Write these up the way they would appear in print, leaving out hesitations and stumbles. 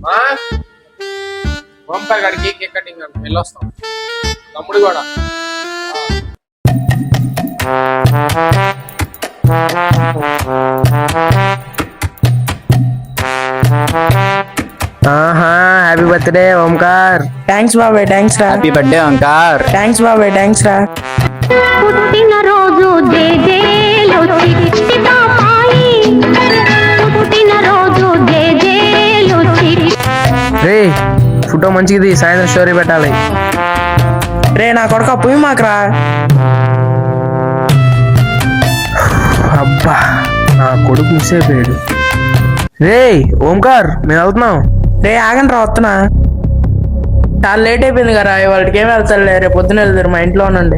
మా ఓంకార్ గారికి cake cutting అంట వెళ్ళొస్తాం. తమ్ముడు కూడా ఆహా, హ్యాపీ బర్త్డే ఓంకార్. థ్యాంక్స్ బాబాయ్, థ్యాంక్స్ రా. Happy birthday Omkar. థ్యాంక్స్ బాబాయ్, థ్యాంక్స్ రా. పుట్టినరోజు జేజేలు చిట్టి బాబాయి, పుట్టినరోజు జేజేలు చిట్టి. రే ఫోటో మంచిది, సాయంత్రం స్టోరీ పెట్టాలి. రే నా కొడుకు పోయి మాకురా. అబ్బా, నా కొడుకు మిస్ అయిపోయాడు. రే ఓంకార్, మేము వెళ్తున్నాం. రే ఆగండి రా, వస్తున్నా. చాలా లేట్ అయిపోయింది కదా, వాళ్ళకి ఏమి వెళ్తారులే, రేపు పొద్దున వెళ్తారు మా ఇంట్లో ఉండండి.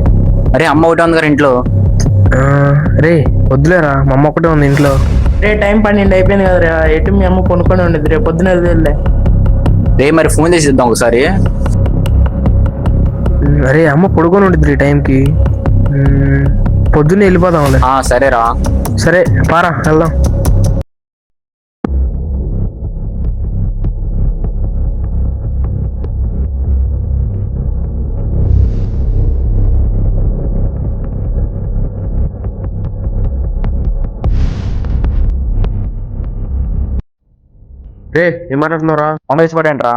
అరే అమ్మ ఒకటే ఉంది కదా ఇంట్లో. రే వద్దులేరా, మా అమ్మ ఒకటే ఉంది ఇంట్లో. రే టైం 12 అయిపోయింది కదా రా, ఎటు మీ అమ్మ కొనుక్కొని ఉండేది, రేపు పొద్దున వెళ్తే. రే మరి ఫోన్ చేసి ఇద్దాం ఒకసారి. అరే అమ్మ పడుకొని ఉంటుంది ఈ టైంకి, పొద్దున్నే వెళ్ళిపోదాంలే. సరేరా. సరే పారా వెళ్దాం. రే ఏం మాట్లాడుతున్నారా? అమ్మ వేసి పడేంట్రా.